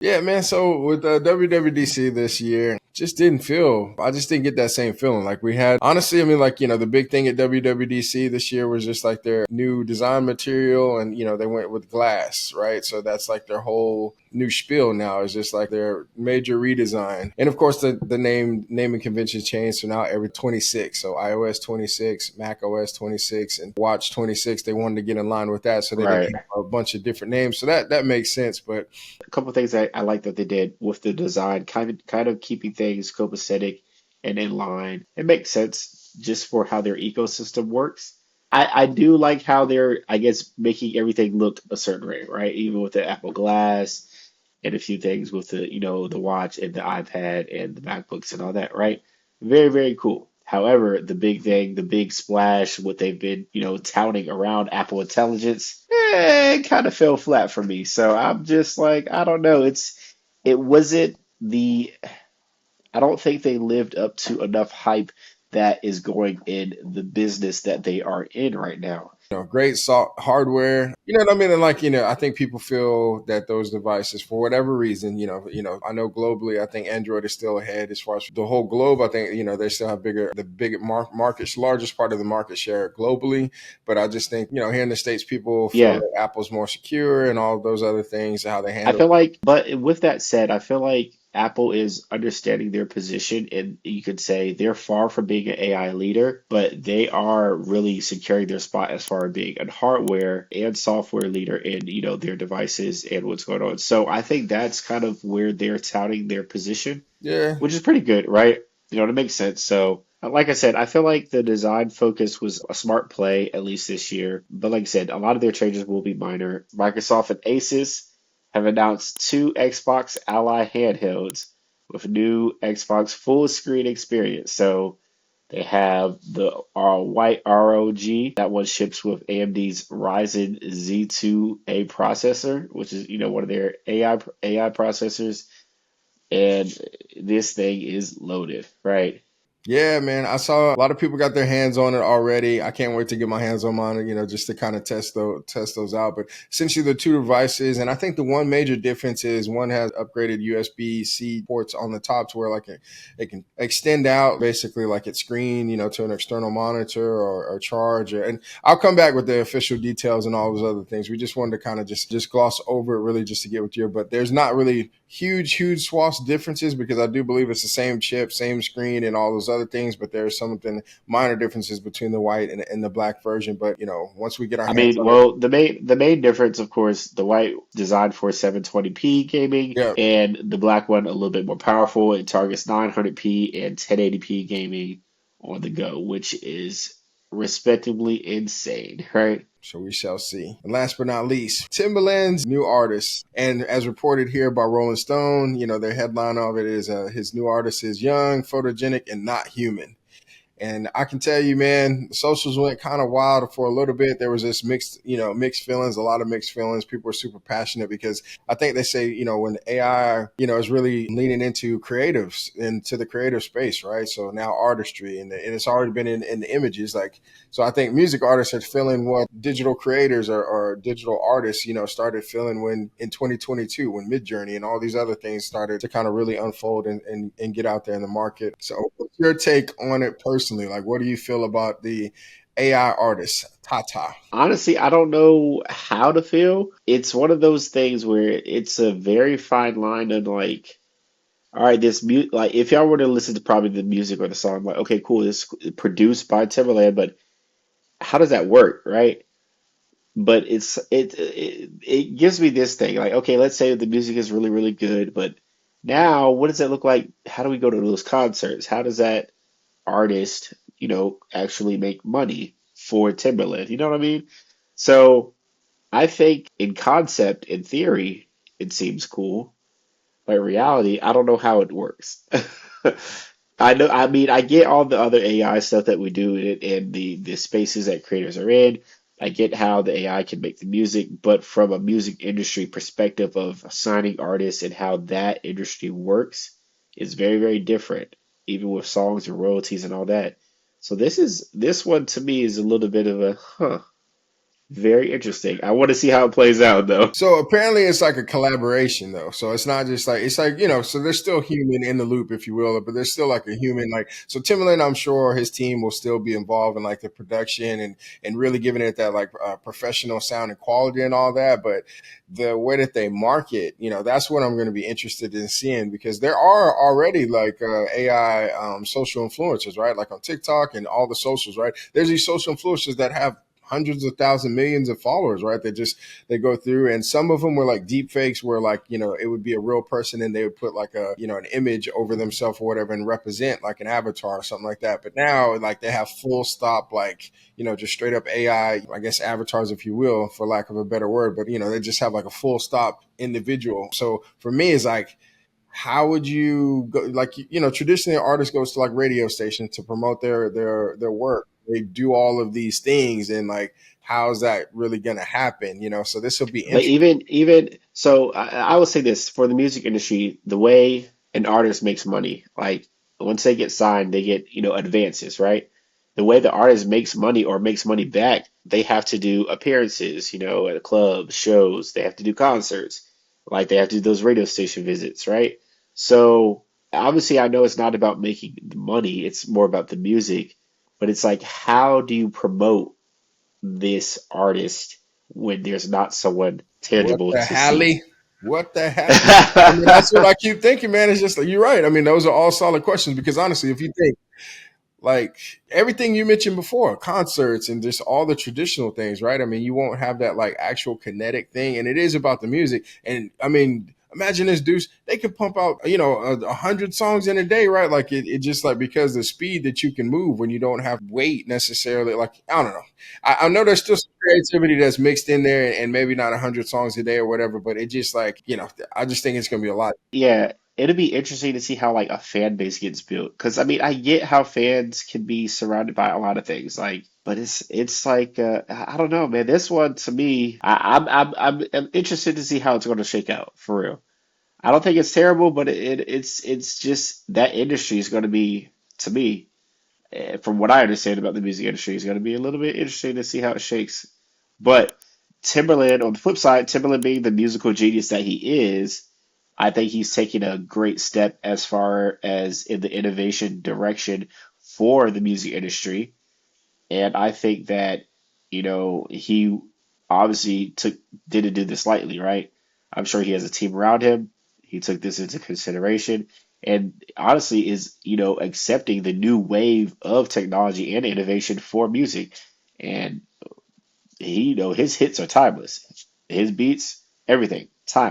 Yeah, man. So with WWDC this year, I just didn't get that same feeling. Like we had, honestly, I mean, like, the big thing at WWDC this year was just like their new design material and, they went with glass, right? So that's like their whole new spiel now is just like their major redesign. And of course, the naming convention changed. So now every 26. So iOS 26, Mac OS 26, and Watch 26, they wanted to get in line with that. So they didn't Right. have a bunch of different names. So that makes sense. But A couple of things I like that they did with the design, kind of keeping things copacetic and in line. It makes sense just for how their ecosystem works. I do like how they're, I guess, making everything look a certain way, right? Even with the Apple Glass and a few things with the watch and the iPad and the MacBooks and all that, right? Very, very cool. However, the big thing, the big splash, what they've been, touting around Apple Intelligence, it kind of fell flat for me. So I'm just like, I don't know. It wasn't the, I don't think they lived up to enough hype that is going in the business that they are in right now. great hardware. You know what I mean? And like, I think people feel that those devices, for whatever reason, I know globally, I think Android is still ahead as far as the whole globe. I think, they still have the bigger market, largest part of the market share globally. But I just think, here in the States, people feel Yeah. that Apple's more secure and all of those other things, how they I handle. feel like, but with that said, I feel like Apple is understanding their position, and you could say they're far from being an AI leader, but they are really securing their spot as far as being a hardware and software leader in, their devices and what's going on. So I think that's kind of where they're touting their position, Yeah. which is pretty good, right? It makes sense. So, like I said, I feel like the design focus was a smart play, at least this year. But like I said, a lot of their changes will be minor. Microsoft and Asus have announced two Xbox Ally handhelds with new Xbox full screen experience. So they have the white ROG. That one ships with AMD's Ryzen Z2A processor, which is, one of their AI processors, and this thing is loaded, right? Yeah, man. I saw a lot of people got their hands on it already. I can't wait to get my hands on mine, just to kind of test those out. But essentially the two devices, and I think the one major difference is one has upgraded USB-C ports on the top to where like it can extend out basically like its screen, to an external monitor or charger. And I'll come back with the official details and all those other things. We just wanted to kind of just gloss over it really just to get with you. But there's not really huge swath differences because I do believe it's the same chip, same screen, and all those other things. But there's something minor differences between the white and the black version. But once we get our I hands mean, on it, well, the main difference, of course, the white designed for 720p gaming, yeah, and the black one a little bit more powerful. It targets 900p and 1080p gaming on the go, which is respectively insane, right? so we shall see. And last but not least, Timbaland's new artist. And as reported here by Rolling Stone, their headline of it is his new artist is young, photogenic, and not human. And I can tell you, man, the socials went kind of wild for a little bit. There was this mixed feelings, a lot of mixed feelings. People were super passionate because I think they say, when AI, is really leaning into creatives, into the creative space, right? So now artistry, and it's already been in the images. Like, so I think music artists are feeling what digital creators or digital artists, started feeling when in 2022, when Midjourney and all these other things started to kind of really unfold and get out there in the market. So what's your take on it personally? Like, what do you feel about the AI artist, Tata? Honestly, I don't know how to feel. It's one of those things where it's a very fine line of like, all right, like if y'all were to listen to probably the music or the song, like, okay, cool, this is produced by Timberland, but how does that work, right? But it gives me this thing, like, okay, let's say the music is really, really good, but now what does it look like? How do we go to those concerts? How does that artist, actually make money for Timberland? You know what I mean? So I think in concept, in theory, it seems cool, but in reality, I don't know how it works. I know, I mean, I get all the other AI stuff that we do and the spaces that creators are in. I get how the AI can make the music, but from a music industry perspective of signing artists and how that industry works is very, very different, even with songs and royalties and all that. So this one to me is a little bit of a huh. Very interesting. I want to see how it plays out though. So apparently it's like a collaboration though. So it's not just like it's like, so there's still human in the loop, if you will, but there's still like a human like so Timberland, I'm sure his team will still be involved in like the production and really giving it that like professional sound and quality and all that. But the way that they market, that's what I'm going to be interested in seeing because there are already like AI social influencers, right? Like on TikTok and all the socials, right? There's these social influencers that have hundreds of thousands, millions of followers, right? They go through, and some of them were like deep fakes where like it would be a real person and they would put like a an image over themselves or whatever and represent like an avatar or something like that. But now like they have full stop like just straight up AI, I guess avatars, if you will, for lack of a better word. But they just have like a full stop individual. So for me, it's like, how would you go, like traditionally an artist goes to like radio stations to promote their work. They do all of these things, and like how's that really going to happen, so this will be But interesting. even so, I will say this for the music industry, the way an artist makes money, like once they get signed, they get, advances, right? The way the artist makes money or makes money back, they have to do appearances, at clubs, shows, they have to do concerts, like they have to do those radio station visits, right? So obviously, I know it's not about making the money, it's more about the music, but it's like, how do you promote this artist when there's not someone What tangible the to see? Halley? What the Halley? I mean, that's what I keep thinking, man. It's just like, you're right. I mean, those are all solid questions because honestly, if you think like everything you mentioned before, concerts and just all the traditional things, right? I mean, you won't have that like actual kinetic thing, and it is about the music. And I mean, imagine this, Deuce. They could pump out, 100 songs in a day, right? Like it just like because the speed that you can move when you don't have weight necessarily. Like I don't know. I know there's still some creativity that's mixed in there, and maybe not 100 songs a day or whatever, but it just like I just think it's gonna be a lot. Yeah, it'll be interesting to see how like a fan base gets built. Because I mean, I get how fans can be surrounded by a lot of things, like, but it's like I don't know, man. This one to me, I'm interested to see how it's going to shake out for real. I don't think it's terrible, but it's just that industry is going to be to me, from what I understand about the music industry, is going to be a little bit interesting to see how it shakes. But Timberland, on the flip side, Timberland being the musical genius that he is, I think he's taking a great step as far as in the innovation direction for the music industry. And I think that, he obviously didn't do this lightly, right? I'm sure he has a team around him. He took this into consideration and honestly is, accepting the new wave of technology and innovation for music. And he, his hits are timeless. His beats, everything.